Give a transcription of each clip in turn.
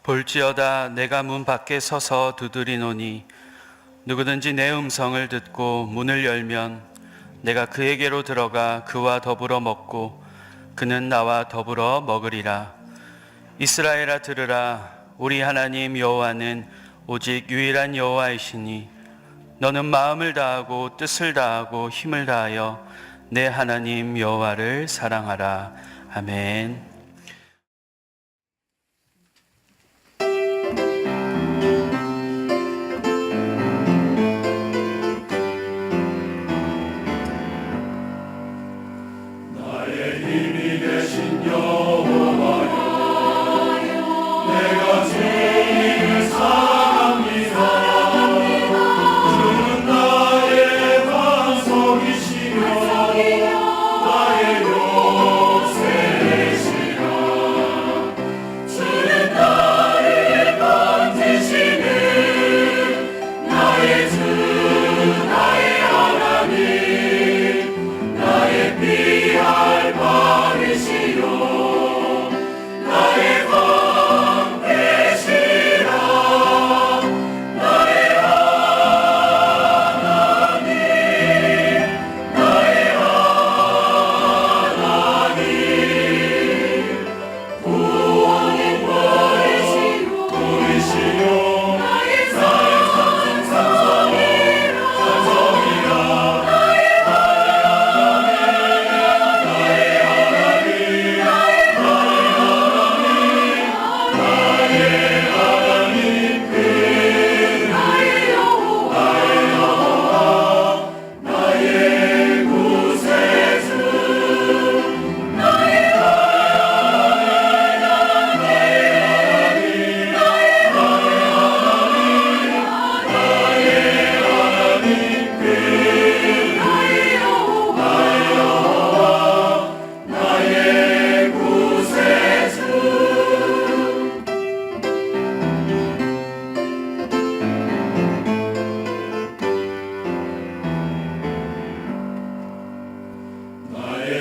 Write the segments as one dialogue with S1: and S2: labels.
S1: 볼지어다 내가 문 밖에 서서 두드리노니 누구든지 내 음성을 듣고 문을 열면 내가 그에게로 들어가 그와 더불어 먹고 그는 나와 더불어 먹으리라. 이스라엘아 들으라. 우리 하나님 여호와는 오직 유일한 여호와이시니 너는 마음을 다하고 뜻을 다하고 힘을 다하여 내 하나님 여호와를 사랑하라. 아멘.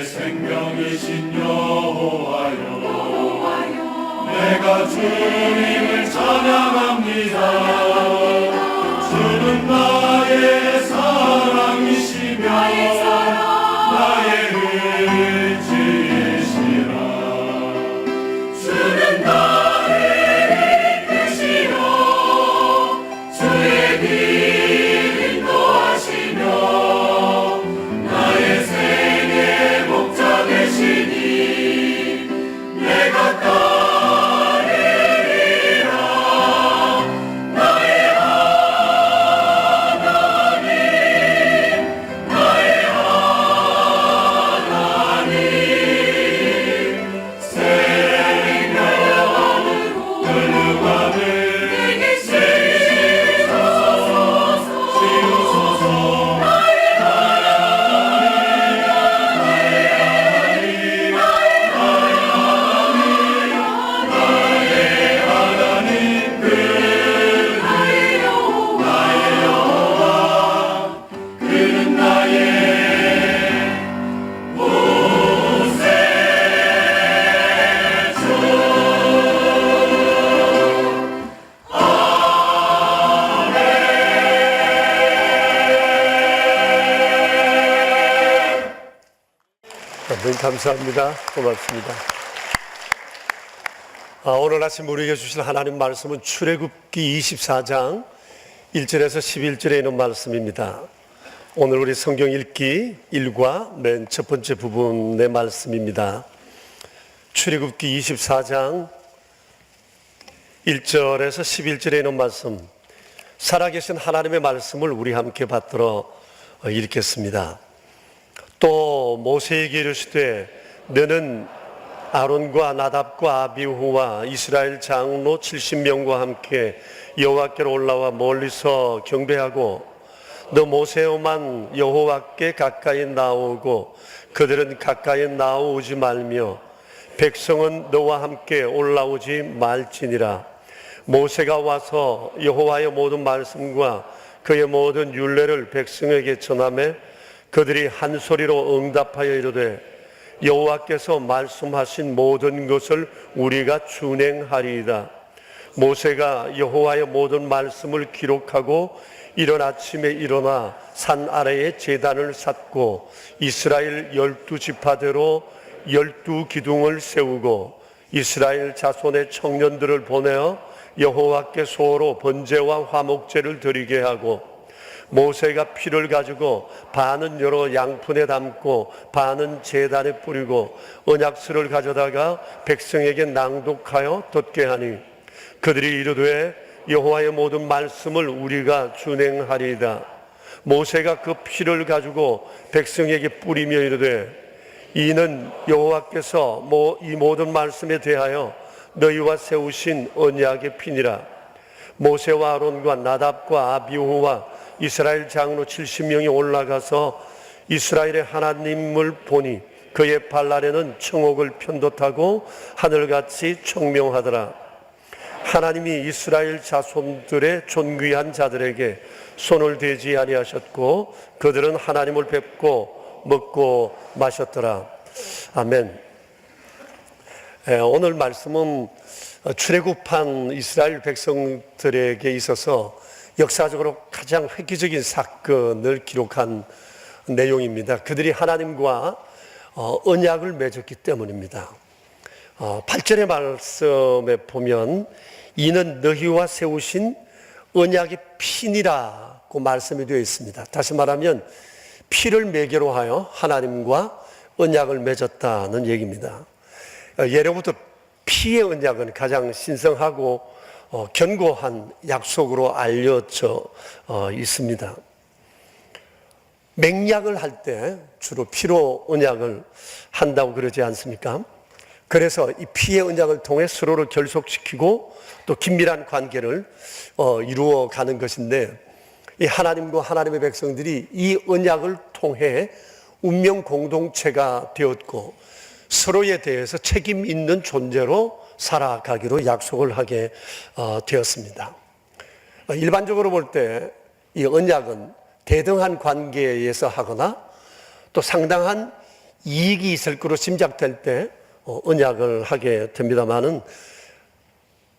S2: 생명이신 여호와여, 내가 주님을 찬양합니다. 주는 나의 사랑이시며 나의 의지이시라. 주는 나를 이끄시며 주의 길 인도하시며 내가 따르리라. 나의 하나님, 나의 하나님, 생명으로 흘러가는 내게 씌우소서. 나의
S3: 감사합니다. 고맙습니다. 오늘 아침 우리에게 주신 하나님 말씀은 출애굽기 24장 1절에서 11절에 있는 말씀입니다. 오늘 우리 성경 읽기 1과 맨 첫 번째 부분의 말씀입니다. 출애굽기 24장 1절에서 11절에 있는 말씀, 살아계신 하나님의 말씀을 우리 함께 받들어 읽겠습니다. 또 모세에게 이르시되 너는 아론과 나답과 아비후와 이스라엘 장로 70명과 함께 여호와께로 올라와 멀리서 경배하고 너 모세오만 여호와께 가까이 나오고 그들은 가까이 나오지 말며 백성은 너와 함께 올라오지 말지니라. 모세가 와서 여호와의 모든 말씀과 그의 모든 율례를 백성에게 전하매 그들이 한 소리로 응답하여 이르되 여호와께서 말씀하신 모든 것을 우리가 준행하리이다. 모세가 여호와의 모든 말씀을 기록하고 이른 아침에 일어나 산 아래에 제단을 쌓고 이스라엘 12지파대로 12기둥을 세우고 이스라엘 자손의 청년들을 보내어 여호와께 소로 번제와 화목제를 드리게 하고 모세가 피를 가지고 반은 여러 양푼에 담고 반은 제단에 뿌리고 언약스를 가져다가 백성에게 낭독하여 덧게 하니 그들이 이르되 여호와의 모든 말씀을 우리가 준행하리이다. 모세가 그 피를 가지고 백성에게 뿌리며 이르되 이는 여호와께서 이 모든 말씀에 대하여 너희와 세우신 언약의 피니라. 모세와 아론과 나답과 아비후와 이스라엘 장로 70명이 올라가서 이스라엘의 하나님을 보니 그의 발 아래는 청옥을 편돋하고 하늘같이 청명하더라. 하나님이 이스라엘 자손들의 존귀한 자들에게 손을 대지 아니하셨고 그들은 하나님을 뵙고 먹고 마셨더라. 아멘. 오늘 말씀은 출애굽한 이스라엘 백성들에게 있어서 역사적으로 가장 획기적인 사건을 기록한 내용입니다. 그들이 하나님과 언약을 맺었기 때문입니다. 8절의 말씀에 보면 이는 너희와 세우신 언약의 피니라고 말씀이 되어 있습니다. 다시 말하면 피를 매개로 하여 하나님과 언약을 맺었다는 얘기입니다. 예로부터 피의 언약은 가장 신성하고 견고한 약속으로 알려져 있습니다. 맹약을 할 때 주로 피로 언약을 한다고 그러지 않습니까? 그래서 이 피의 언약을 통해 서로를 결속시키고 또 긴밀한 관계를 이루어 가는 것인데 이 하나님과 하나님의 백성들이 이 언약을 통해 운명 공동체가 되었고 서로에 대해서 책임 있는 존재로 살아가기로 약속을 하게 되었습니다. 일반적으로 볼 때 이 언약은 대등한 관계에서 하거나 또 상당한 이익이 있을 거로 짐작될 때 언약을 하게 됩니다만은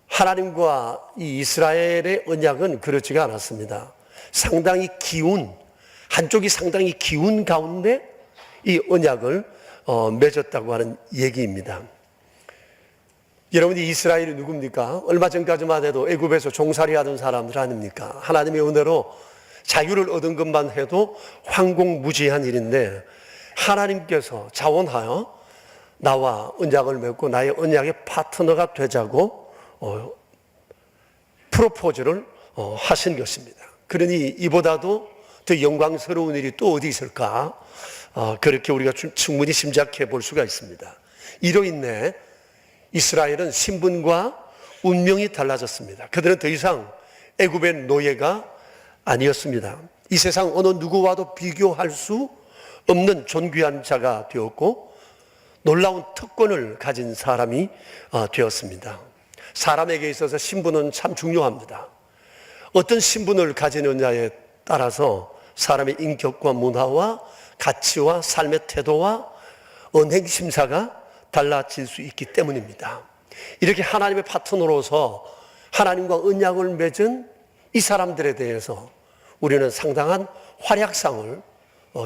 S3: 하나님과 이 이스라엘의 언약은 그렇지가 않았습니다. 상당히 한쪽이 상당히 기운 가운데 이 언약을 맺었다고 하는 얘기입니다. 여러분이 이스라엘이 누굽니까? 얼마 전까지만 해도 애굽에서 종살이 하던 사람들 아닙니까? 하나님의 은혜로 자유를 얻은 것만 해도 황공무지한 일인데 하나님께서 자원하여 나와 언약을 맺고 나의 언약의 파트너가 되자고 프로포즈를 하신 것입니다. 그러니 이보다도 더 영광스러운 일이 또 어디 있을까? 그렇게 우리가 충분히 짐작해 볼 수가 있습니다. 이로 인해 이스라엘은 신분과 운명이 달라졌습니다. 그들은 더 이상 애굽의 노예가 아니었습니다. 이 세상 어느 누구와도 비교할 수 없는 존귀한 자가 되었고 놀라운 특권을 가진 사람이 되었습니다. 사람에게 있어서 신분은 참 중요합니다. 어떤 신분을 가지느냐에 따라서 사람의 인격과 문화와 가치와 삶의 태도와 언행심사가 달라질 수 있기 때문입니다. 이렇게 하나님의 파트너로서 하나님과 언약을 맺은 이 사람들에 대해서 우리는 상당한 활약상을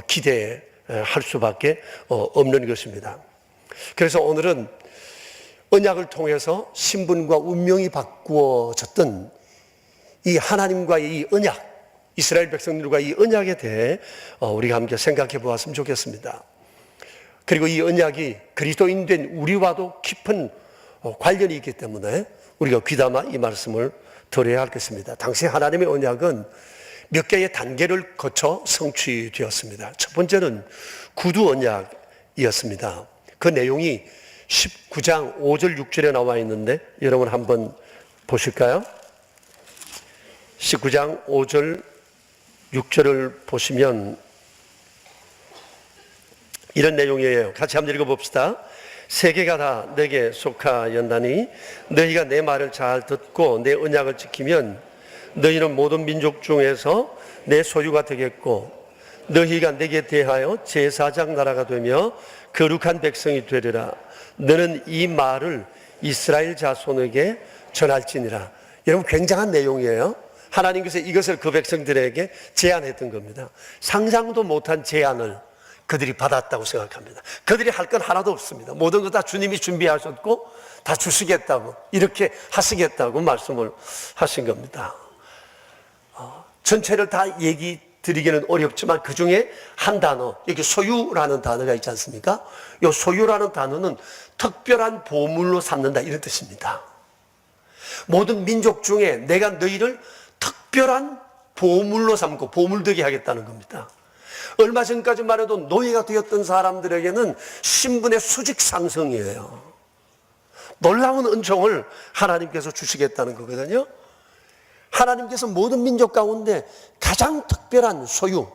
S3: 기대할 수밖에 없는 것입니다. 그래서 오늘은 언약을 통해서 신분과 운명이 바꾸어졌던 이 하나님과의 이 언약, 이스라엘 백성들과 이 언약에 대해 우리가 함께 생각해 보았으면 좋겠습니다. 그리고 이 언약이 그리스도인 된 우리와도 깊은 관련이 있기 때문에 우리가 귀담아 이 말씀을 들어야 할 것입니다. 당시 하나님의 언약은 몇 개의 단계를 거쳐 성취되었습니다. 첫 번째는 구두 언약이었습니다. 그 내용이 19장 5절 6절에 나와 있는데 여러분 한번 보실까요? 19장 5절 6절을 보시면 이런 내용이에요. 같이 한번 읽어봅시다. 세계가 다 내게 속하였나니 너희가 내 말을 잘 듣고 내 언약을 지키면 너희는 모든 민족 중에서 내 소유가 되겠고 너희가 내게 대하여 제사장 나라가 되며 거룩한 백성이 되리라. 너는 이 말을 이스라엘 자손에게 전할지니라. 여러분, 굉장한 내용이에요. 하나님께서 이것을 그 백성들에게 제안했던 겁니다. 상상도 못한 제안을 그들이 받았다고 생각합니다. 그들이 할 건 하나도 없습니다. 모든 것 다 주님이 준비하셨고 다 주시겠다고, 이렇게 하시겠다고 말씀을 하신 겁니다. 전체를 다 얘기 드리기는 어렵지만 그 중에 한 단어, 여기 소유라는 단어가 있지 않습니까? 이 소유라는 단어는 특별한 보물로 삼는다, 이런 뜻입니다. 모든 민족 중에 내가 너희를 특별한 보물로 삼고 보물되게 하겠다는 겁니다. 얼마 전까지만 해도 노예가 되었던 사람들에게는 신분의 수직 상승이에요. 놀라운 은총을 하나님께서 주시겠다는 거거든요. 하나님께서 모든 민족 가운데 가장 특별한 소유,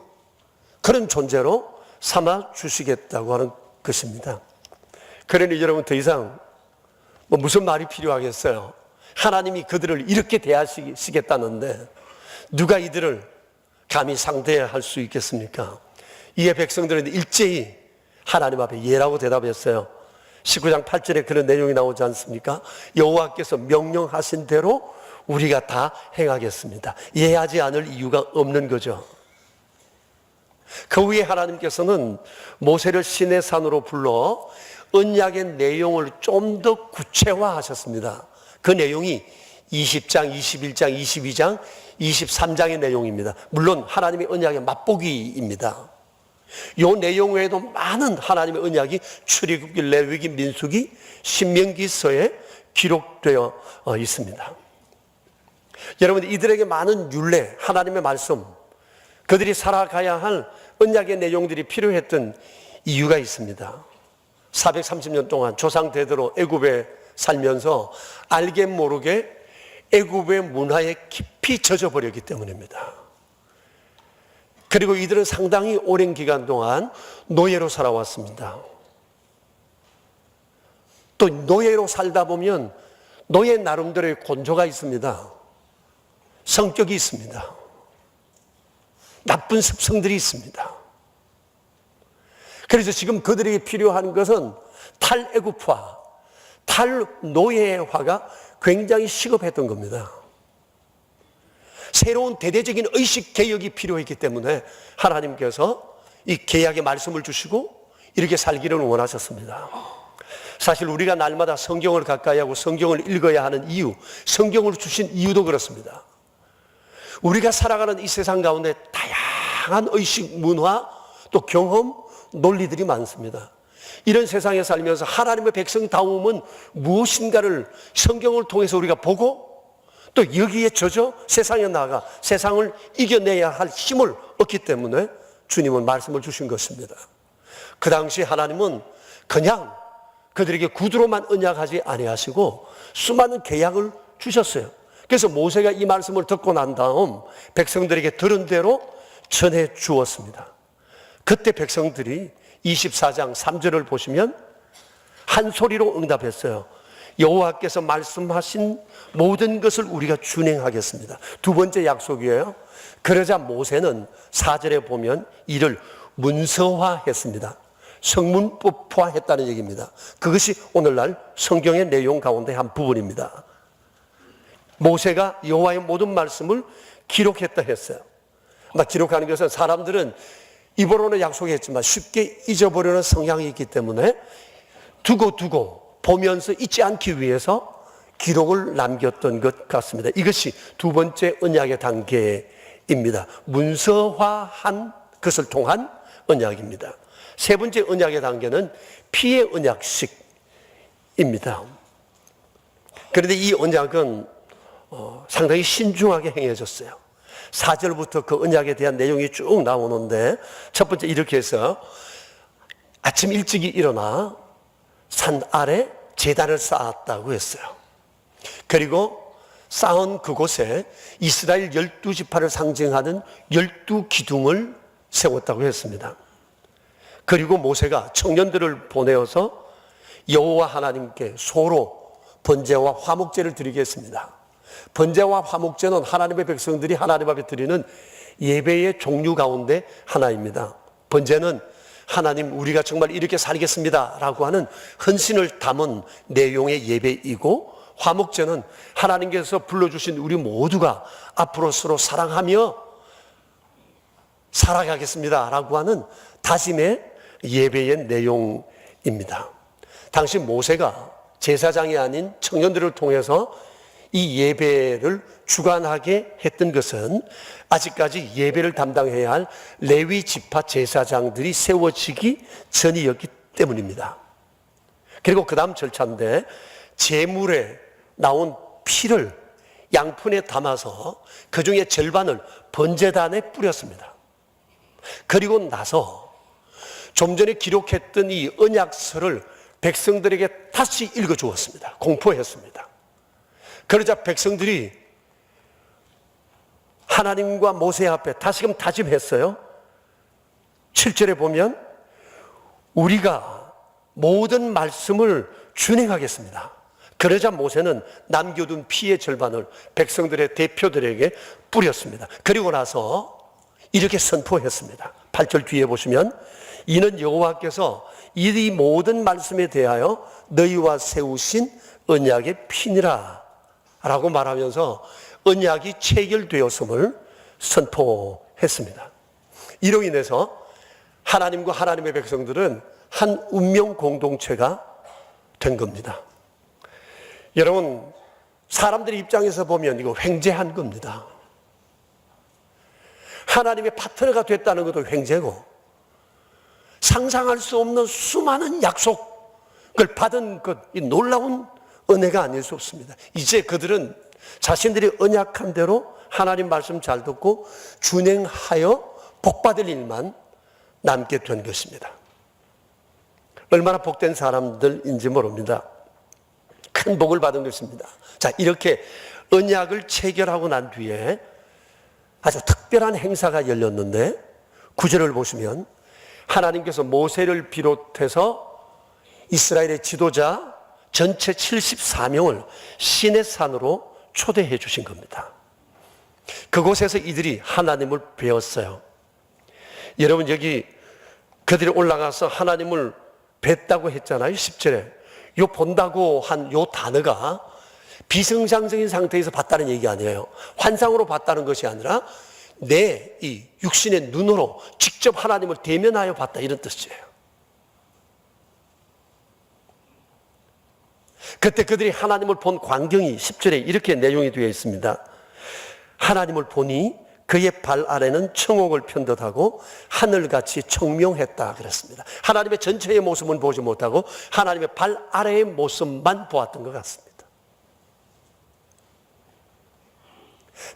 S3: 그런 존재로 삼아 주시겠다고 하는 것입니다. 그러니 여러분, 더 이상 무슨 말이 필요하겠어요? 하나님이 그들을 이렇게 대하시겠다는데 누가 이들을 감히 상대할 수 있겠습니까? 이에 백성들은 일제히 하나님 앞에 예라고 대답했어요. 19장 8절에 그런 내용이 나오지 않습니까? 여호와께서 명령하신 대로 우리가 다 행하겠습니다. 예하지 않을 이유가 없는 거죠. 그 후에 하나님께서는 모세를 시내 산으로 불러 언약의 내용을 좀 더 구체화하셨습니다. 그 내용이 20장, 21장, 22장, 23장의 내용입니다. 물론 하나님의 언약의 맛보기입니다. 이 내용 외에도 많은 하나님의 언약이 출애굽기, 레위기, 민수기, 신명기서에 기록되어 있습니다. 여러분, 이들에게 많은 율례, 하나님의 말씀, 그들이 살아가야 할 언약의 내용들이 필요했던 이유가 있습니다. 430년 동안 조상 대대로 애굽에 살면서 알게 모르게 애굽의 문화에 깊이 젖어버렸기 때문입니다. 그리고 이들은 상당히 오랜 기간 동안 노예로 살아왔습니다. 또 노예로 살다 보면 노예 나름대로의 곤조가 있습니다. 성격이 있습니다. 나쁜 습성들이 있습니다. 그래서 지금 그들에게 필요한 것은 탈애굽화, 탈노예화가 굉장히 시급했던 겁니다. 새로운 대대적인 의식 개혁이 필요했기 때문에 하나님께서 이 개약의 말씀을 주시고 이렇게 살기를 원하셨습니다. 사실 우리가 날마다 성경을 가까이 하고 성경을 읽어야 하는 이유, 성경을 주신 이유도 그렇습니다. 우리가 살아가는 이 세상 가운데 다양한 의식, 문화, 또 경험, 논리들이 많습니다. 이런 세상에 살면서 하나님의 백성다움은 무엇인가를 성경을 통해서 우리가 보고 또 여기에 젖어 세상에 나가 세상을 이겨내야 할 힘을 얻기 때문에 주님은 말씀을 주신 것입니다. 그 당시 하나님은 그냥 그들에게 구두로만 언약하지 아니하시고 수많은 계약을 주셨어요. 그래서 모세가 이 말씀을 듣고 난 다음 백성들에게 들은 대로 전해 주었습니다. 그때 백성들이 24장 3절을 보시면 한 소리로 응답했어요. 여호와께서 말씀하신 모든 것을 우리가 준행하겠습니다. 두 번째 약속이에요. 그러자 모세는 4절에 보면 이를 문서화했습니다. 성문법화했다는 얘기입니다. 그것이 오늘날 성경의 내용 가운데 한 부분입니다. 모세가 여호와의 모든 말씀을 기록했다 했어요. 기록하는 것은 사람들은 입으로는 약속했지만 쉽게 잊어버리는 성향이 있기 때문에 두고 보면서 잊지 않기 위해서 기록을 남겼던 것 같습니다. 이것이 두 번째 언약의 단계입니다. 문서화한 것을 통한 언약입니다. 세 번째 언약의 단계는 피의 언약식입니다. 그런데 이 언약은 상당히 신중하게 행해졌어요. 4절부터 그 언약에 대한 내용이 쭉 나오는데 첫 번째 이렇게 해서 아침 일찍이 일어나 산 아래 제단을 쌓았다고 했어요. 그리고 쌓은 그곳에 이스라엘 12지파를 상징하는 12기둥을 세웠다고 했습니다. 그리고 모세가 청년들을 보내어서 여호와 하나님께 소로 번제와 화목제를 드리겠습니다. 번제와 화목제는 하나님의 백성들이 하나님 앞에 드리는 예배의 종류 가운데 하나입니다. 번제는 하나님 우리가 정말 이렇게 살겠습니다 라고 하는 헌신을 담은 내용의 예배이고, 화목제는 하나님께서 불러주신 우리 모두가 앞으로 서로 사랑하며 살아가겠습니다 라고 하는 다짐의 예배의 내용입니다. 당시 모세가 제사장이 아닌 청년들을 통해서 이 예배를 주관하게 했던 것은 아직까지 예배를 담당해야 할 레위 지파 제사장들이 세워지기 전이었기 때문입니다. 그리고 그 다음 절차인데 제물에 나온 피를 양푼에 담아서 그 중에 절반을 번제단에 뿌렸습니다. 그리고 나서 좀 전에 기록했던 이 언약서를 백성들에게 다시 읽어주었습니다. 공포했습니다. 그러자 백성들이 하나님과 모세 앞에 다시금 다짐했어요. 7절에 보면 우리가 모든 말씀을 준행하겠습니다. 그러자 모세는 남겨둔 피의 절반을 백성들의 대표들에게 뿌렸습니다. 그리고 나서 이렇게 선포했습니다. 8절 뒤에 보시면 이는 여호와께서 이 모든 말씀에 대하여 너희와 세우신 언약의 피니라 라고 말하면서 언약이 체결되었음을 선포했습니다. 이로 인해서 하나님과 하나님의 백성들은 한 운명 공동체가 된 겁니다. 여러분, 사람들의 입장에서 보면 이거 횡재한 겁니다. 하나님의 파트너가 됐다는 것도 횡재고 상상할 수 없는 수많은 약속을 받은 것, 이 놀라운 은혜가 아닐 수 없습니다. 이제 그들은 자신들이 언약한 대로 하나님 말씀 잘 듣고 준행하여 복받을 일만 남게 된 것입니다. 얼마나 복된 사람들인지 모릅니다. 큰 복을 받은 것입니다. 자, 이렇게 언약을 체결하고 난 뒤에 아주 특별한 행사가 열렸는데 9절을 보시면 하나님께서 모세를 비롯해서 이스라엘의 지도자 전체 74명을 시내산으로 초대해 주신 겁니다. 그곳에서 이들이 하나님을 배웠어요. 여러분, 여기 그들이 올라가서 하나님을 뵀다고 했잖아요. 10절에 요 본다고 한 요 단어가 비성장적인 상태에서 봤다는 얘기 아니에요. 환상으로 봤다는 것이 아니라 내 이 육신의 눈으로 직접 하나님을 대면하여 봤다, 이런 뜻이에요. 그때 그들이 하나님을 본 광경이 10절에 이렇게 내용이 되어 있습니다. 하나님을 보니 그의 발 아래는 청옥을 편듯하고 하늘같이 청명했다 그랬습니다. 하나님의 전체의 모습은 보지 못하고 하나님의 발 아래의 모습만 보았던 것 같습니다.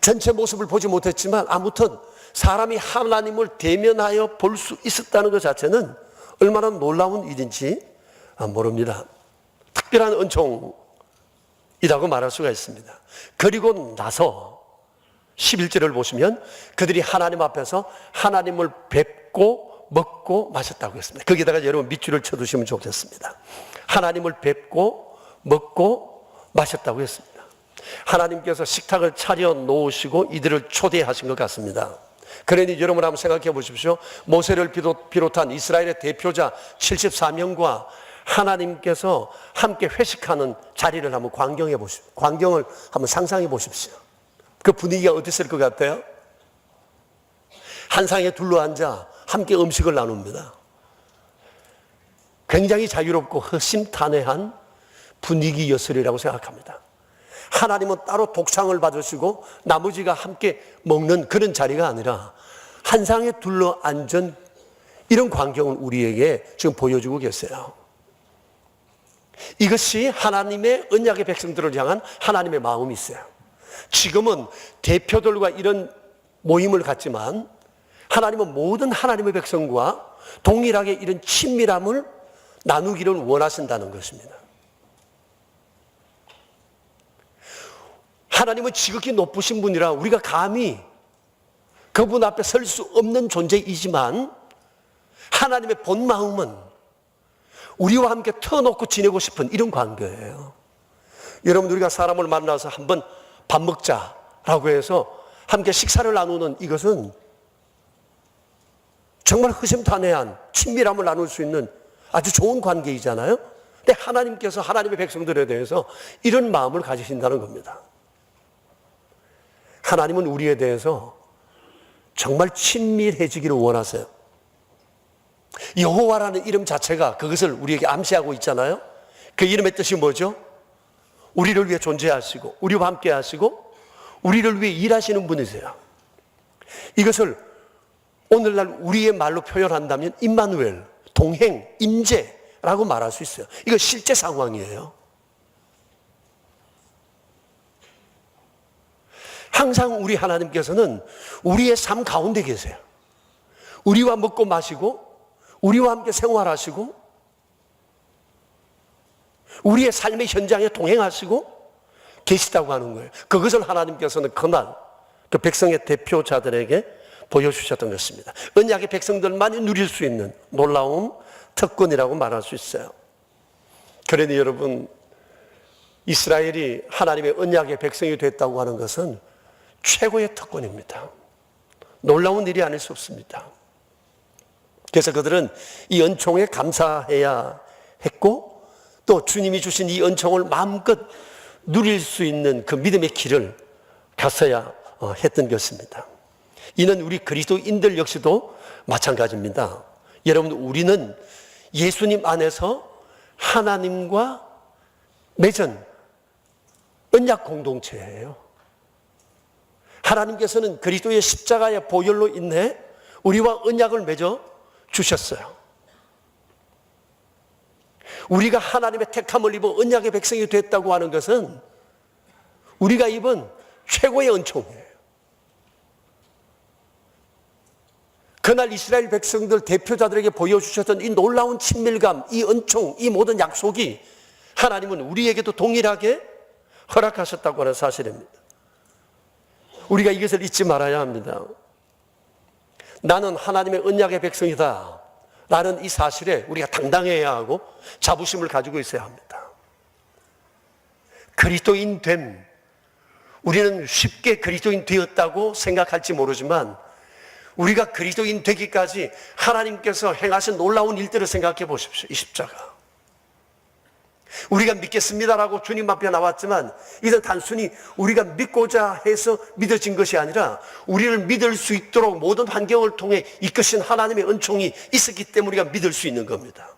S3: 전체 모습을 보지 못했지만 아무튼 사람이 하나님을 대면하여 볼 수 있었다는 것 자체는 얼마나 놀라운 일인지 모릅니다. 특별한 은총이라고 말할 수가 있습니다. 그리고 나서 11절을 보시면 그들이 하나님 앞에서 하나님을 뵙고 먹고 마셨다고 했습니다. 거기다가 여러분 밑줄을 쳐두시면 좋겠습니다. 하나님을 뵙고 먹고 마셨다고 했습니다. 하나님께서 식탁을 차려 놓으시고 이들을 초대하신 것 같습니다. 그러니 여러분 한번 생각해 보십시오. 모세를 비롯한 이스라엘의 대표자 74명과 하나님께서 함께 회식하는 자리를 한번 광경을 한번 상상해 보십시오. 그 분위기가 어땠을 것 같아요? 한 상에 둘러앉아 함께 음식을 나눕니다. 굉장히 자유롭고 허심탄회한 분위기였으리라고 생각합니다. 하나님은 따로 독상을 받으시고 나머지가 함께 먹는 그런 자리가 아니라 한 상에 둘러앉은 이런 광경을 우리에게 지금 보여주고 계세요. 이것이 하나님의 언약의 백성들을 향한 하나님의 마음이 있어요. 지금은 대표들과 이런 모임을 갖지만 하나님은 모든 하나님의 백성과 동일하게 이런 친밀함을 나누기를 원하신다는 것입니다. 하나님은 지극히 높으신 분이라 우리가 감히 그분 앞에 설 수 없는 존재이지만 하나님의 본 마음은 우리와 함께 터놓고 지내고 싶은 이런 관계예요. 여러분, 우리가 사람을 만나서 한번 밥 먹자라고 해서 함께 식사를 나누는 이것은 정말 허심탄회한 친밀함을 나눌 수 있는 아주 좋은 관계이잖아요. 근데 근데 하나님께서 하나님의 백성들에 대해서 이런 마음을 가지신다는 겁니다. 하나님은 우리에 대해서 정말 친밀해지기를 원하세요. 여호와라는 이름 자체가 그것을 우리에게 암시하고 있잖아요. 그 이름의 뜻이 뭐죠? 우리를 위해 존재하시고 우리와 함께 하시고 우리를 위해 일하시는 분이세요. 이것을 오늘날 우리의 말로 표현한다면 임마누엘, 동행, 임재라고 말할 수 있어요. 이거 실제 상황이에요. 항상 우리 하나님께서는 우리의 삶 가운데 계세요. 우리와 먹고 마시고 우리와 함께 생활하시고 우리의 삶의 현장에 동행하시고 계시다고 하는 거예요. 그것을 하나님께서는 그날 그 백성의 대표자들에게 보여주셨던 것입니다. 언약의 백성들만이 누릴 수 있는 놀라운 특권이라고 말할 수 있어요. 그러니 여러분, 이스라엘이 하나님의 언약의 백성이 됐다고 하는 것은 최고의 특권입니다. 놀라운 일이 아닐 수 없습니다. 그래서 그들은 이 은총에 감사해야 했고 또 주님이 주신 이 은총을 마음껏 누릴 수 있는 그 믿음의 길을 갔어야 했던 것입니다. 이는 우리 그리스도인들 역시도 마찬가지입니다. 여러분, 우리는 예수님 안에서 하나님과 맺은 언약 공동체예요. 하나님께서는 그리스도의 십자가의 보혈로 인해 우리와 언약을 맺어 주셨어요. 우리가 하나님의 택함을 입어 언약의 백성이 됐다고 하는 것은 우리가 입은 최고의 은총이에요. 그날 이스라엘 백성들 대표자들에게 보여주셨던 이 놀라운 친밀감, 이 은총, 이 모든 약속이 하나님은 우리에게도 동일하게 허락하셨다고 하는 사실입니다. 우리가 이것을 잊지 말아야 합니다. 나는 하나님의 언약의 백성이다 라는 이 사실에 우리가 당당해야 하고 자부심을 가지고 있어야 합니다. 그리스도인 됨, 우리는 쉽게 그리스도인 되었다고 생각할지 모르지만 우리가 그리스도인 되기까지 하나님께서 행하신 놀라운 일들을 생각해 보십시오. 이 십자가. 우리가 믿겠습니다라고 주님 앞에 나왔지만 이는 단순히 우리가 믿고자 해서 믿어진 것이 아니라 우리를 믿을 수 있도록 모든 환경을 통해 이끄신 하나님의 은총이 있었기 때문에 우리가 믿을 수 있는 겁니다.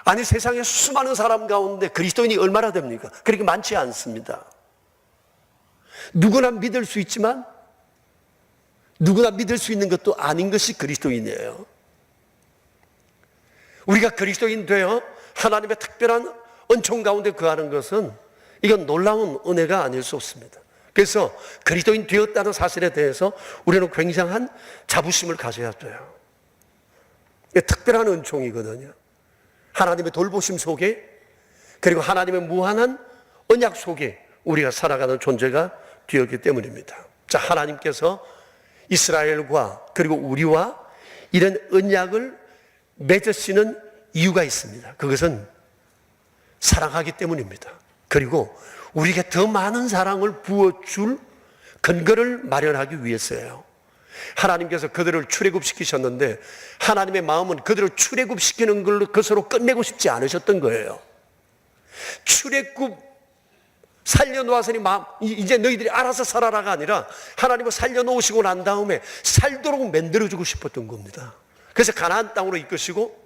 S3: 아니, 세상에 수많은 사람 가운데 그리스도인이 얼마나 됩니까? 그렇게 많지 않습니다. 누구나 믿을 수 있지만 누구나 믿을 수 있는 것도 아닌 것이 그리스도인이에요. 우리가 그리스도인 되어 하나님의 특별한 은총 가운데 거하는 것은 이건 놀라운 은혜가 아닐 수 없습니다. 그래서 그리스도인 되었다는 사실에 대해서 우리는 굉장한 자부심을 가져야 돼요. 이게 특별한 은총이거든요. 하나님의 돌보심 속에 그리고 하나님의 무한한 언약 속에 우리가 살아가는 존재가 되었기 때문입니다. 자, 하나님께서 이스라엘과 그리고 우리와 이런 언약을 맺으시는 이유가 있습니다. 그것은 사랑하기 때문입니다. 그리고 우리에게 더 많은 사랑을 부어줄 근거를 마련하기 위해서예요. 하나님께서 그들을 출애굽시키셨는데 하나님의 마음은 그들을 출애굽시키는 것으로 끝내고 싶지 않으셨던 거예요. 출애굽 살려놓았으니 이제 너희들이 알아서 살아라가 아니라 하나님을 살려놓으시고 난 다음에 살도록 만들어주고 싶었던 겁니다. 그래서 가나안 땅으로 이끄시고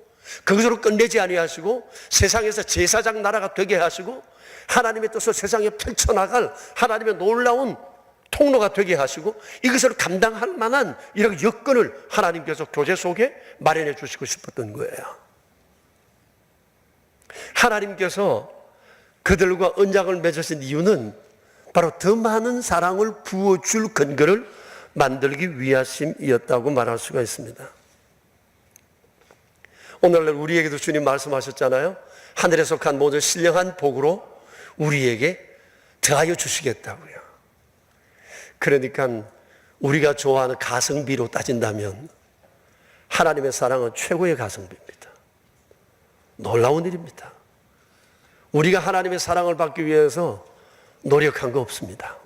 S3: 그것으로 끝내지 아니하시고 세상에서 제사장 나라가 되게 하시고 하나님의 뜻을 세상에 펼쳐나갈 하나님의 놀라운 통로가 되게 하시고 이것을 감당할 만한 이런 여건을 하나님께서 교제 속에 마련해 주시고 싶었던 거예요. 하나님께서 그들과 언약을 맺으신 이유는 바로 더 많은 사랑을 부어줄 근거를 만들기 위하심이었다고 말할 수가 있습니다. 오늘날 우리에게도 주님 말씀하셨잖아요. 하늘에 속한 모든 신령한 복으로 우리에게 더하여 주시겠다고요. 그러니까 우리가 좋아하는 가성비로 따진다면 하나님의 사랑은 최고의 가성비입니다. 놀라운 일입니다. 우리가 하나님의 사랑을 받기 위해서 노력한 거 없습니다.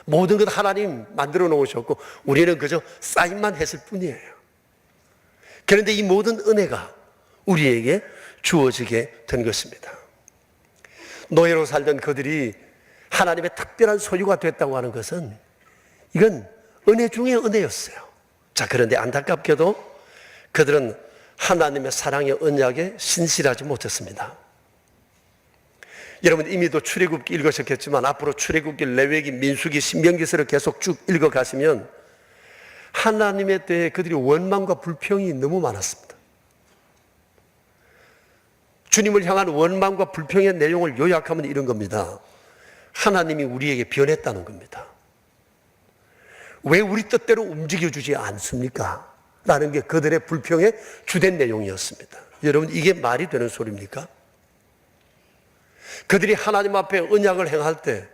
S3: 모든 것 하나님 만들어 놓으셨고 우리는 그저 사인만 했을 뿐이에요. 그런데 이 모든 은혜가 우리에게 주어지게 된 것입니다. 노예로 살던 그들이 하나님의 특별한 소유가 됐다고 하는 것은 이건 은혜 중에 은혜였어요. 자, 그런데 안타깝게도 그들은 하나님의 사랑의 언약에 신실하지 못했습니다. 여러분 이미도 출애굽기 읽으셨겠지만 앞으로 출애굽기, 레위기, 민수기, 신명기서를 계속 쭉 읽어가시면 하나님에 대해 그들이 원망과 불평이 너무 많았습니다. 주님을 향한 원망과 불평의 내용을 요약하면 이런 겁니다. 하나님이 우리에게 변했다는 겁니다. 왜 우리 뜻대로 움직여주지 않습니까? 라는 게 그들의 불평의 주된 내용이었습니다. 여러분 이게 말이 되는 소리입니까? 그들이 하나님 앞에 언약을 행할 때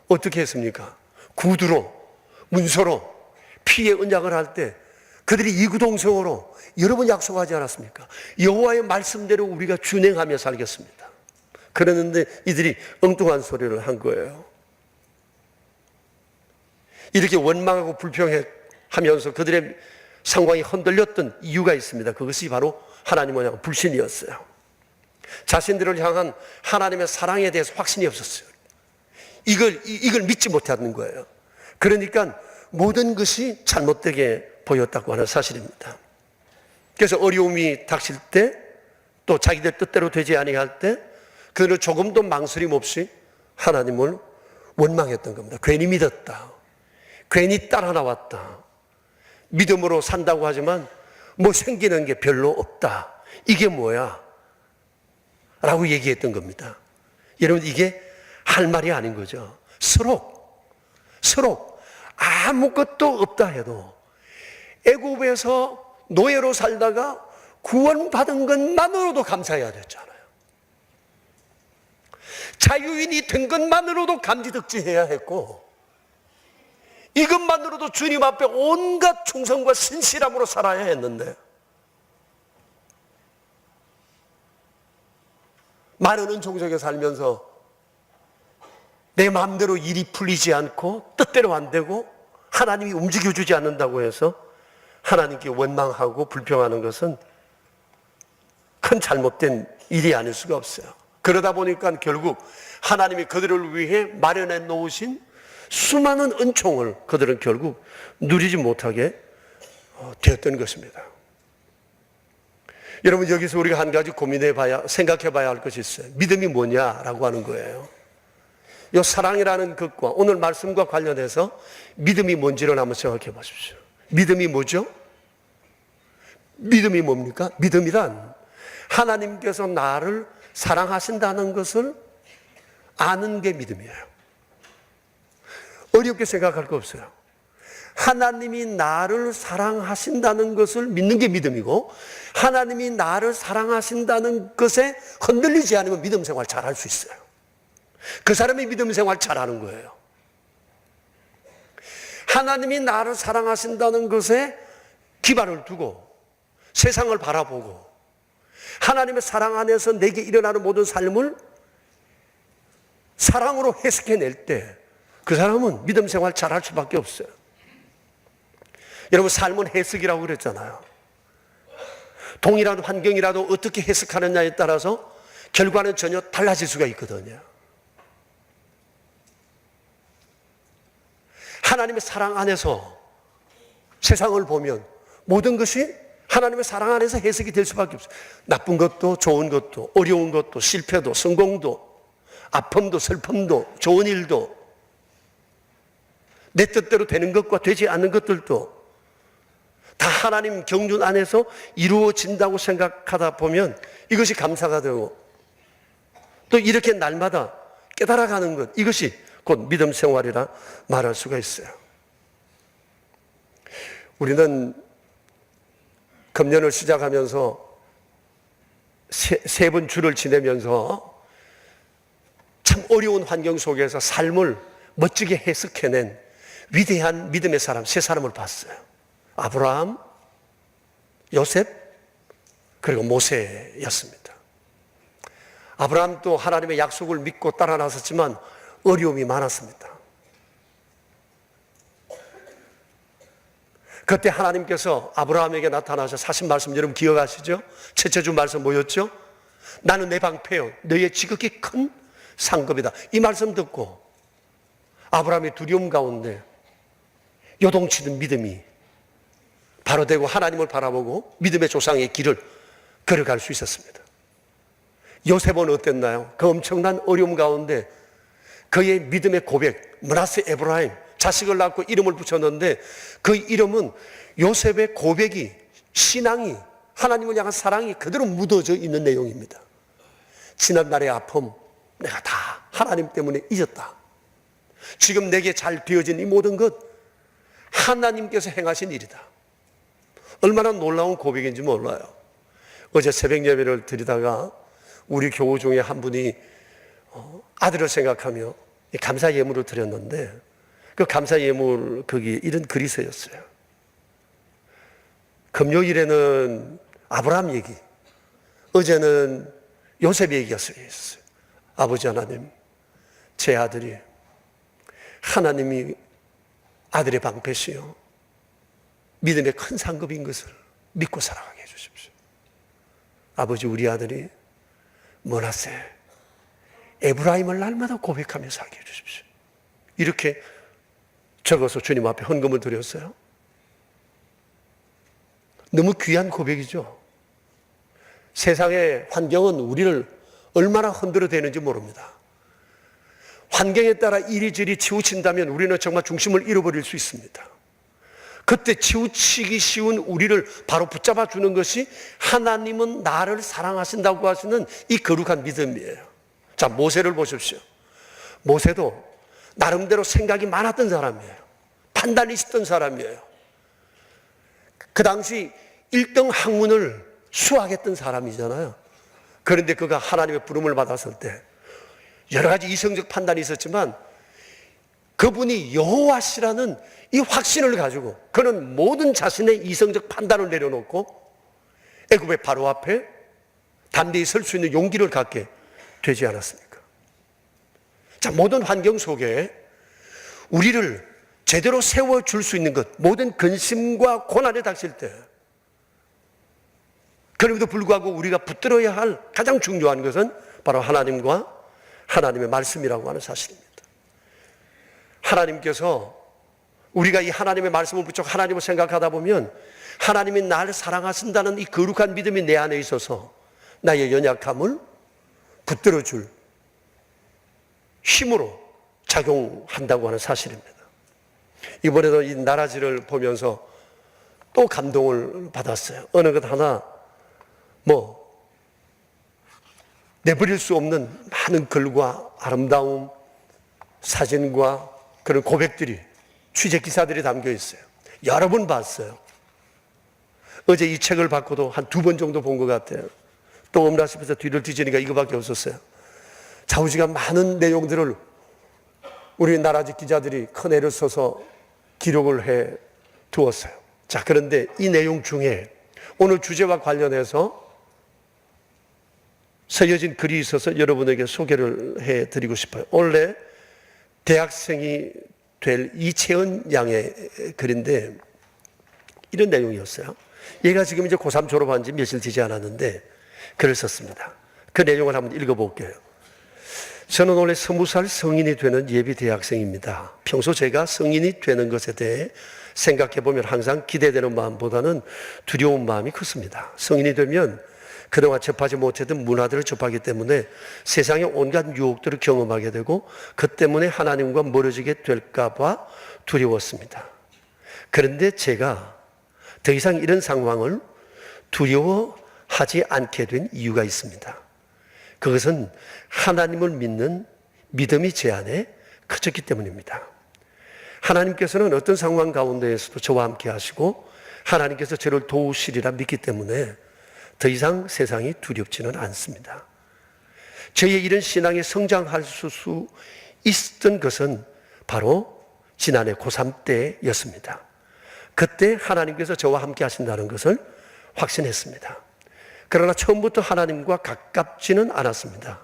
S3: 어떻게 했습니까? 구두로, 문서로, 피의 언약을 할 때 그들이 이구동성으로 여러 번 약속하지 않았습니까? 여호와의 말씀대로 우리가 준행하며 살겠습니다. 그랬는데 이들이 엉뚱한 소리를 한 거예요. 이렇게 원망하고 불평하면서 그들의 상황이 흔들렸던 이유가 있습니다. 그것이 바로 하나님을 향한 불신이었어요. 자신들을 향한 하나님의 사랑에 대해서 확신이 없었어요. 이걸 믿지 못하는 거예요. 그러니까 모든 것이 잘못되게 보였다고 하는 사실입니다. 그래서 어려움이 닥칠 때, 또 자기들 뜻대로 되지 아니할 때 그들은 조금도 망설임 없이 하나님을 원망했던 겁니다. 괜히 믿었다, 괜히 따라 나왔다, 믿음으로 산다고 하지만 뭐 생기는 게 별로 없다, 이게 뭐야? 라고 얘기했던 겁니다. 여러분 이게 할 말이 아닌 거죠. 서로 아무것도 없다 해도 애굽에서 노예로 살다가 구원받은 것만으로도 감사해야 됐잖아요. 자유인이 된 것만으로도 감지덕지해야 했고, 이것만으로도 주님 앞에 온갖 충성과 신실함으로 살아야 했는데, 많은 은총적에 살면서 내 마음대로 일이 풀리지 않고 뜻대로 안 되고 하나님이 움직여주지 않는다고 해서 하나님께 원망하고 불평하는 것은 큰 잘못된 일이 아닐 수가 없어요. 그러다 보니까 결국 하나님이 그들을 위해 마련해 놓으신 수많은 은총을 그들은 결국 누리지 못하게 되었던 것입니다. 여러분 여기서 우리가 한 가지 생각해 봐야 할 것이 있어요. 믿음이 뭐냐라고 하는 거예요. 이 사랑이라는 것과 오늘 말씀과 관련해서 믿음이 뭔지를 한번 생각해 보십시오. 믿음이 뭐죠? 믿음이 뭡니까? 믿음이란 하나님께서 나를 사랑하신다는 것을 아는 게 믿음이에요. 어렵게 생각할 거 없어요. 하나님이 나를 사랑하신다는 것을 믿는 게 믿음이고, 하나님이 나를 사랑하신다는 것에 흔들리지 않으면 믿음 생활 잘할 수 있어요. 그 사람이 믿음 생활 잘하는 거예요. 하나님이 나를 사랑하신다는 것에 기반을 두고 세상을 바라보고 하나님의 사랑 안에서 내게 일어나는 모든 삶을 사랑으로 해석해낼 때 그 사람은 믿음 생활 잘할 수밖에 없어요. 여러분 삶은 해석이라고 그랬잖아요. 동일한 환경이라도 어떻게 해석하느냐에 따라서 결과는 전혀 달라질 수가 있거든요. 하나님의 사랑 안에서 세상을 보면 모든 것이 하나님의 사랑 안에서 해석이 될 수밖에 없어요. 나쁜 것도 좋은 것도 어려운 것도 실패도 성공도 아픔도 슬픔도 좋은 일도 내 뜻대로 되는 것과 되지 않는 것들도 다 하나님 경륜 안에서 이루어진다고 생각하다 보면 이것이 감사가 되고 또 이렇게 날마다 깨달아가는 것, 이것이 곧 믿음 생활이라 말할 수가 있어요. 우리는 금년을 시작하면서 세 번 주를 지내면서 참 어려운 환경 속에서 삶을 멋지게 해석해낸 위대한 믿음의 사람 세 사람을 봤어요. 아브라함, 요셉, 그리고 모세였습니다. 아브라함도 하나님의 약속을 믿고 따라 나섰지만 어려움이 많았습니다. 그때 하나님께서 아브라함에게 나타나셔 하신 말씀 여러분 기억하시죠? 첫째 주 말씀 뭐였죠? 나는 내 방패요, 너의 지극히 큰 상급이다. 이 말씀 듣고 아브라함의 두려움 가운데 요동치는 믿음이 바로 되고 하나님을 바라보고 믿음의 조상의 길을 걸어갈 수 있었습니다. 요셉은 어땠나요? 그 엄청난 어려움 가운데 그의 믿음의 고백, 므낫세 에브라임, 자식을 낳고 이름을 붙였는데 그 이름은 요셉의 고백이, 신앙이, 하나님을 향한 사랑이 그대로 묻어져 있는 내용입니다. 지난날의 아픔 내가 다 하나님 때문에 잊었다. 지금 내게 잘 되어진 이 모든 것 하나님께서 행하신 일이다. 얼마나 놀라운 고백인지 몰라요. 어제 새벽 예배를 드리다가 우리 교우 중에 한 분이 아들을 생각하며 감사 예물을 드렸는데 그 감사 예물 거기 이런 글이 쓰였어요. 금요일에는 아브라함 얘기, 어제는 요셉 얘기가 쓰여있어요. 아버지 하나님, 제 아들이 하나님이 아들의 방패시요 믿음의 큰 상급인 것을 믿고 살아가게 해주십시오. 아버지, 우리 아들이 므낫세 에브라임을 날마다 고백하며 살게 해주십시오. 이렇게 적어서 주님 앞에 헌금을 드렸어요. 너무 귀한 고백이죠. 세상의 환경은 우리를 얼마나 흔들어 대는지 모릅니다. 환경에 따라 이리저리 치우친다면 우리는 정말 중심을 잃어버릴 수 있습니다. 그때 치우치기 쉬운 우리를 바로 붙잡아 주는 것이 하나님은 나를 사랑하신다고 하시는 이 거룩한 믿음이에요. 자, 모세를 보십시오. 모세도 나름대로 생각이 많았던 사람이에요. 판단이 있었던 사람이에요. 그 당시 1등 학문을 수학했던 사람이잖아요. 그런데 그가 하나님의 부름을 받았을 때 여러 가지 이성적 판단이 있었지만 그분이 여호와시라는 이 확신을 가지고 그는 모든 자신의 이성적 판단을 내려놓고 애굽의 바로 앞에 담대히 설 수 있는 용기를 갖게 되지 않았습니까? 자, 모든 환경 속에 우리를 제대로 세워줄 수 있는 것, 모든 근심과 고난에 닥칠 때 그럼에도 불구하고 우리가 붙들어야 할 가장 중요한 것은 바로 하나님과 하나님의 말씀이라고 하는 사실입니다. 하나님께서 우리가 이 하나님의 말씀을 붙잡고 하나님을 생각하다 보면 하나님이 나를 사랑하신다는 이 거룩한 믿음이 내 안에 있어서 나의 연약함을 붙들어줄 힘으로 작용한다고 하는 사실입니다. 이번에도 이 나라지를 보면서 또 감동을 받았어요. 어느 것 하나 내버릴 수 없는 많은 글과 아름다움, 사진과 그런 고백들이, 취재 기사들이 담겨 있어요. 여러 번 봤어요. 어제 이 책을 받고도 한 2번 정도 본 것 같아요. 또 없나 싶어서 뒤를 뒤지니까 이거밖에 없었어요. 좌우지간 많은 내용들을 우리 나라지 기자들이 큰 애를 써서 기록을 해 두었어요. 자, 그런데 이 내용 중에 오늘 주제와 관련해서 쓰여진 글이 있어서 여러분에게 소개를 해드리고 싶어요. 원래 대학생이 될 이채은 양의 글인데 이런 내용이었어요. 얘가 지금 이제 고3 졸업한 지 며칠 되지 않았는데 글을 썼습니다. 그 내용을 한번 읽어볼게요. 저는 원래 20살 성인이 되는 예비 대학생입니다. 평소 제가 성인이 되는 것에 대해 생각해보면 항상 기대되는 마음보다는 두려운 마음이 컸습니다. 성인이 되면 그동안 접하지 못했던 문화들을 접하기 때문에 세상의 온갖 유혹들을 경험하게 되고 그 때문에 하나님과 멀어지게 될까 봐 두려웠습니다. 그런데 제가 더 이상 이런 상황을 두려워하지 않게 된 이유가 있습니다. 그것은 하나님을 믿는 믿음이 제 안에 커졌기 때문입니다. 하나님께서는 어떤 상황 가운데에서도 저와 함께 하시고 하나님께서 저를 도우시리라 믿기 때문에 더 이상 세상이 두렵지는 않습니다. 저의 이런 신앙에 성장할 수 있었던 것은 바로 지난해 고3 때였습니다. 그때 하나님께서 저와 함께 하신다는 것을 확신했습니다. 그러나 처음부터 하나님과 가깝지는 않았습니다.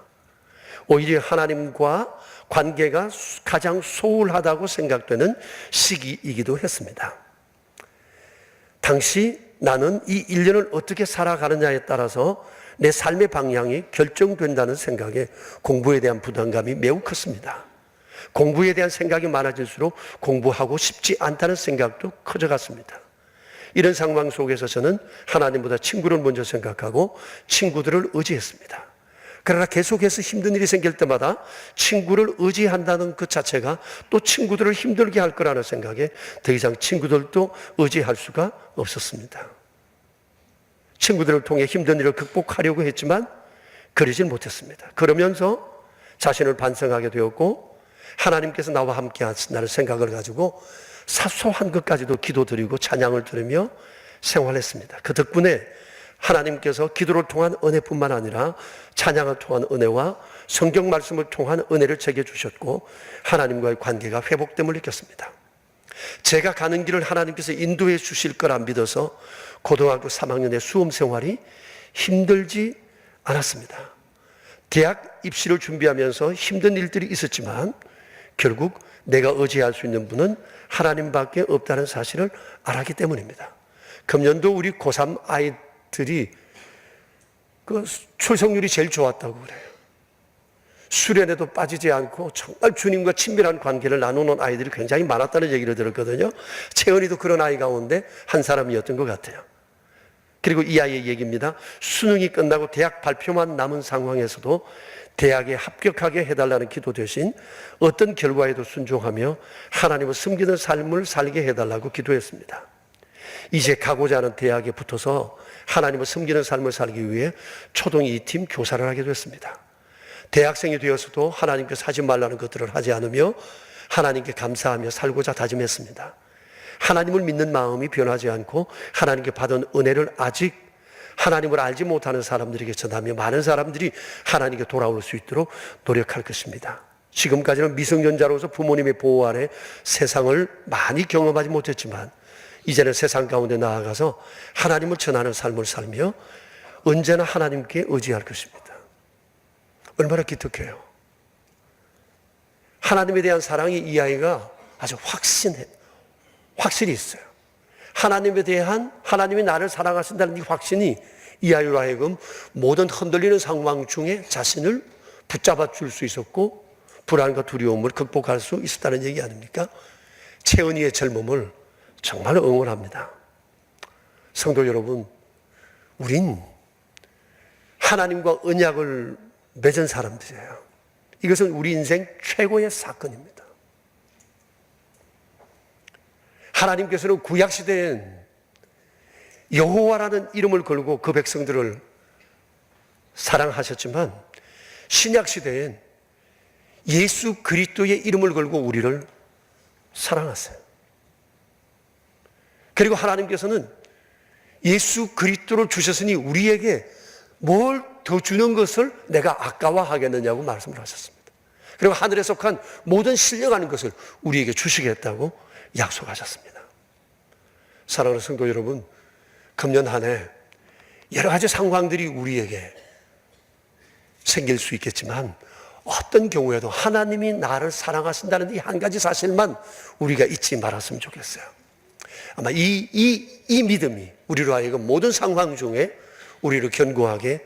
S3: 오히려 하나님과 관계가 가장 소홀하다고 생각되는 시기이기도 했습니다. 당시 나는 이 1년을 어떻게 살아가느냐에 따라서 내 삶의 방향이 결정된다는 생각에 공부에 대한 부담감이 매우 컸습니다. 공부에 대한 생각이 많아질수록 공부하고 싶지 않다는 생각도 커져갔습니다. 이런 상황 속에서 저는 하나님보다 친구를 먼저 생각하고 친구들을 의지했습니다. 그러나 계속해서 힘든 일이 생길 때마다 친구를 의지한다는 그 자체가 또 친구들을 힘들게 할 거라는 생각에 더 이상 친구들도 의지할 수가 없었습니다. 친구들을 통해 힘든 일을 극복하려고 했지만 그러질 못했습니다. 그러면서 자신을 반성하게 되었고 하나님께서 나와 함께 하신다는 생각을 가지고 사소한 것까지도 기도드리고 찬양을 들으며 생활했습니다. 그 덕분에 하나님께서 기도를 통한 은혜뿐만 아니라 찬양을 통한 은혜와 성경 말씀을 통한 은혜를 제게 주셨고 하나님과의 관계가 회복됨을 느꼈습니다. 제가 가는 길을 하나님께서 인도해 주실 거라 믿어서 고등학교 3학년의 수험 생활이 힘들지 않았습니다. 대학 입시를 준비하면서 힘든 일들이 있었지만 결국 내가 의지할 수 있는 분은 하나님밖에 없다는 사실을 알았기 때문입니다. 금년도 우리 고3 아이들이 그 출석률이 제일 좋았다고 그래요. 수련회도 빠지지 않고 정말 주님과 친밀한 관계를 나누는 아이들이 굉장히 많았다는 얘기를 들었거든요. 채연이도 그런 아이 가운데 한 사람이었던 것 같아요. 그리고 이 아이의 얘기입니다. 수능이 끝나고 대학 발표만 남은 상황에서도 대학에 합격하게 해달라는 기도 대신 어떤 결과에도 순종하며 하나님을 섬기는 삶을 살게 해달라고 기도했습니다. 이제 가고자 하는 대학에 붙어서 하나님을 섬기는 삶을 살기 위해 초등 2팀 교사를 하게 됐습니다. 대학생이 되어서도 하나님께서 하지 말라는 것들을 하지 않으며 하나님께 감사하며 살고자 다짐했습니다. 하나님을 믿는 마음이 변하지 않고 하나님께 받은 은혜를 아직 하나님을 알지 못하는 사람들에게 전하며 많은 사람들이 하나님께 돌아올 수 있도록 노력할 것입니다. 지금까지는 미성년자로서 부모님의 보호 아래 세상을 많이 경험하지 못했지만 이제는 세상 가운데 나아가서 하나님을 전하는 삶을 살며 언제나 하나님께 의지할 것입니다. 얼마나 기특해요. 하나님에 대한 사랑이 이 아이가 아주 확실히 있어요. 하나님에 대한 하나님이 나를 사랑하신다는 이 확신이 이 아이로 하여금 모든 흔들리는 상황 중에 자신을 붙잡아 줄 수 있었고 불안과 두려움을 극복할 수 있었다는 얘기 아닙니까? 채은이의 젊음을 정말 응원합니다. 성도 여러분, 우린 하나님과 언약을 맺은 사람들이에요. 이것은 우리 인생 최고의 사건입니다. 하나님께서는 구약시대엔 여호와라는 이름을 걸고 그 백성들을 사랑하셨지만 신약시대엔 예수 그리스도의 이름을 걸고 우리를 사랑하세요. 그리고 하나님께서는 예수 그리스도를 주셨으니 우리에게 뭘 더 주는 것을 내가 아까워하겠느냐고 말씀을 하셨습니다. 그리고 하늘에 속한 모든 신령하는 것을 우리에게 주시겠다고 약속하셨습니다. 사랑하는 성도 여러분, 금년 한 해 여러 가지 상황들이 우리에게 생길 수 있겠지만 어떤 경우에도 하나님이 나를 사랑하신다는 이 한 가지 사실만 우리가 잊지 말았으면 좋겠어요. 아마 이 믿음이 우리로 하여금 모든 상황 중에 우리를 견고하게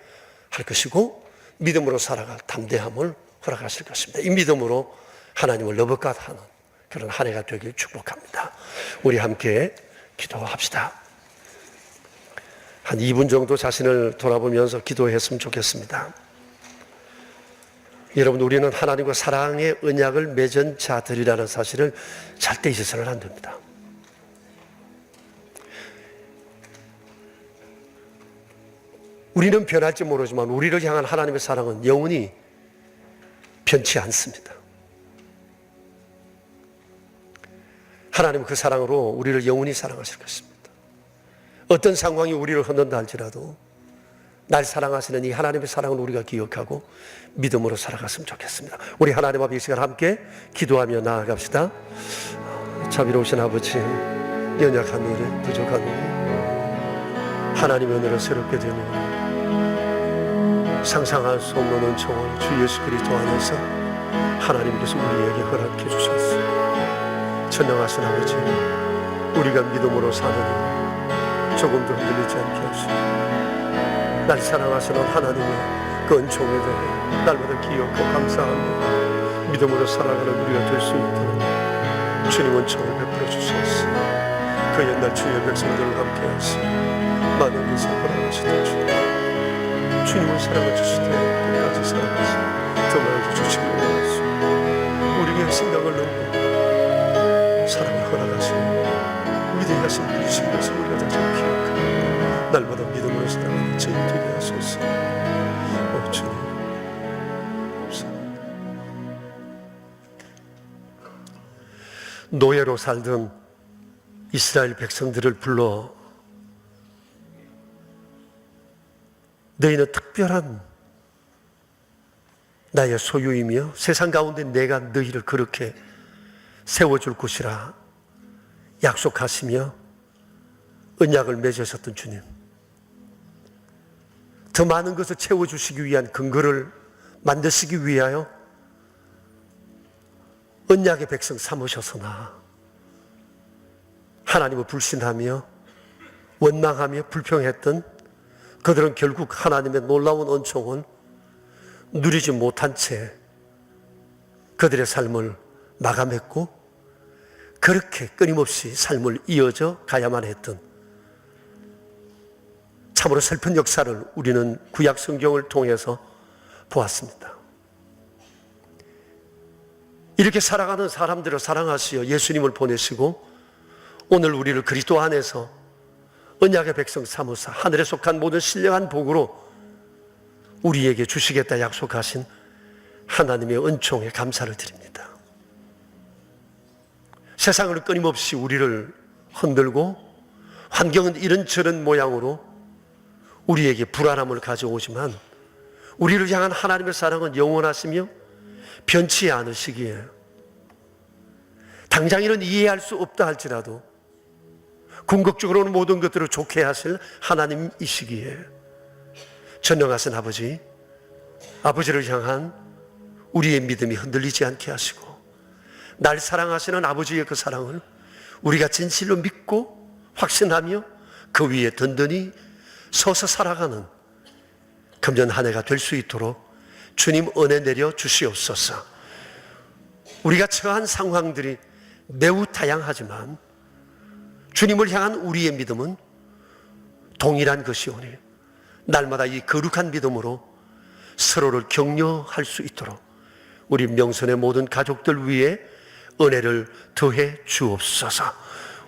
S3: 할 것이고 믿음으로 살아갈 담대함을 허락하실 것입니다. 이 믿음으로 하나님을 러브갓하는 그런 한 해가 되길 축복합니다. 우리 함께 기도합시다. 한 2분 정도 자신을 돌아보면서 기도했으면 좋겠습니다. 여러분, 우리는 하나님과 사랑의 언약을 맺은 자들이라는 사실을 절대 잊어서는 안 됩니다. 우리는 변할지 모르지만 우리를 향한 하나님의 사랑은 영원히 변치 않습니다. 하나님은 그 사랑으로 우리를 영원히 사랑하실 것입니다. 어떤 상황이 우리를 흔든다 할지라도 날 사랑하시는 이 하나님의 사랑을 우리가 기억하고 믿음으로 살아갔으면 좋겠습니다. 우리 하나님 앞에 이 시간 함께 기도하며 나아갑시다. 자비로우신 아버지, 연약한 우리, 부족한 우리, 하나님의 은혜를 새롭게 되는 상상할 수 없는 은총을 주 예수 그리스도 안에서 하나님께서 우리에게 허락해 주셨습니다. 전능하신 아버지, 우리가 믿음으로 사는 일 조금도 흔들리지 않게 하시고 날 사랑하시는 하나님의 그 은총에 대해 날마다 기억하고 감사하며 믿음으로 살아가는 우리가 될 수 있도록 주님 은총을 베풀어 주소서. 그 옛날 주의 백성들을 함께 하시고 많은 것을 허락하시던 주님을 사랑해 주시되 끝까지 사랑하시고 더 많이 주시기 원하시고 우리에게 생각을 넘고 사랑을 허락하시고 위대하신 분이신 것을 우리가 다시 기억하고 날마다 믿음으로 살아가는 저희들이 하소서. 주님 감사합니다. 노예로 살던 이스라엘 백성들을 불러 너희는 특별한 나의 소유이며 세상 가운데 내가 너희를 그렇게 세워줄 것이라 약속하시며 언약을 맺으셨던 주님, 더 많은 것을 채워주시기 위한 근거를 만드시기 위하여 언약의 백성 삼으셨으나 하나님을 불신하며 원망하며 불평했던 그들은 결국 하나님의 놀라운 은총을 누리지 못한 채 그들의 삶을 마감했고 그렇게 끊임없이 삶을 이어져 가야만 했던 참으로 슬픈 역사를 우리는 구약 성경을 통해서 보았습니다. 이렇게 살아가는 사람들을 사랑하시어 예수님을 보내시고 오늘 우리를 그리스도 안에서 언약의 백성 삼으사 하늘에 속한 모든 신령한 복으로 우리에게 주시겠다 약속하신 하나님의 은총에 감사를 드립니다. 세상을 끊임없이 우리를 흔들고 환경은 이런저런 모양으로 우리에게 불안함을 가져오지만 우리를 향한 하나님의 사랑은 영원하시며 변치 않으시기에 당장에는 이해할 수 없다 할지라도 궁극적으로는 모든 것들을 좋게 하실 하나님이시기에 전능하신 아버지를 향한 우리의 믿음이 흔들리지 않게 하시고 날 사랑하시는 아버지의 그 사랑을 우리가 진실로 믿고 확신하며 그 위에 든든히 서서 살아가는 금년 한 해가 될 수 있도록 주님 은혜 내려 주시옵소서. 우리가 처한 상황들이 매우 다양하지만 주님을 향한 우리의 믿음은 동일한 것이오니 날마다 이 거룩한 믿음으로 서로를 격려할 수 있도록 우리 명선의 모든 가족들 위에 은혜를 더해 주옵소서.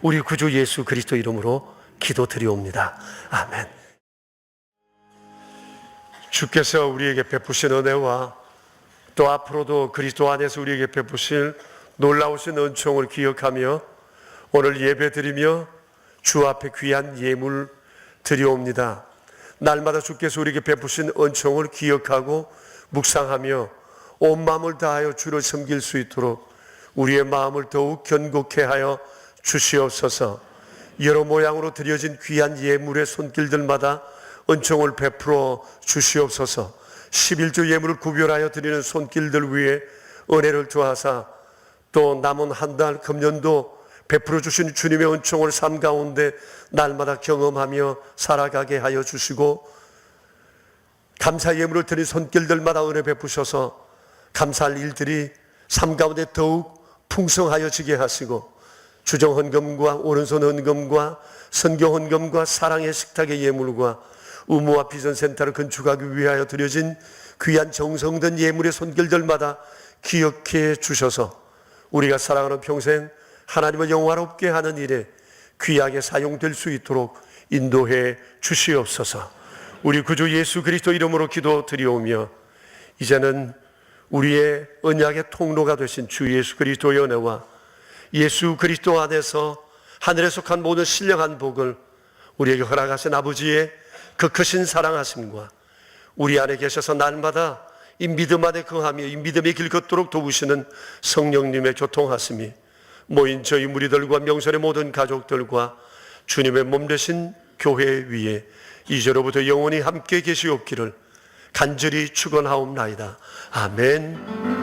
S3: 우리 구주 예수 그리스도 이름으로 기도드리옵니다. 아멘. 주께서 우리에게 베푸신 은혜와 또 앞으로도 그리스도 안에서 우리에게 베푸실 놀라우신 은총을 기억하며 오늘 예배드리며 주 앞에 귀한 예물 드리옵니다. 날마다 주께서 우리에게 베푸신 은총을 기억하고 묵상하며 온 마음을 다하여 주를 섬길 수 있도록 우리의 마음을 더욱 견고케 하여 주시옵소서. 여러 모양으로 드려진 귀한 예물의 손길들마다 은총을 베풀어 주시옵소서. 11조 예물을 구별하여 드리는 손길들 위에 은혜를 더하사 또 남은 한 달 금년도 베풀어 주신 주님의 은총을 삶 가운데 날마다 경험하며 살아가게 하여 주시고 감사 예물을 드린 손길들마다 은혜 베푸셔서 감사할 일들이 삶 가운데 더욱 풍성하여지게 하시고 주정 헌금과 오른손 헌금과 선교 헌금과 사랑의 식탁의 예물과 의무와 비전센터를 건축하기 위하여 드려진 귀한 정성된 예물의 손길들마다 기억해 주셔서 우리가 살아가는 평생 하나님을 영화롭게 하는 일에 귀하게 사용될 수 있도록 인도해 주시옵소서. 우리 구주 예수 그리스도 이름으로 기도드리오며 이제는 우리의 언약의 통로가 되신 주 예수 그리스도의 은혜와 예수 그리스도 안에서 하늘에 속한 모든 신령한 복을 우리에게 허락하신 아버지의 그 크신 사랑하심과 우리 안에 계셔서 날마다 이 믿음 안에 거하며 이 믿음의 길 걷도록 도우시는 성령님의 교통하심이 모인 저희 무리들과 명선의 모든 가족들과 주님의 몸 되신 교회 위에 이제로부터 영원히 함께 계시옵기를 간절히 축원하옵나이다. 아멘.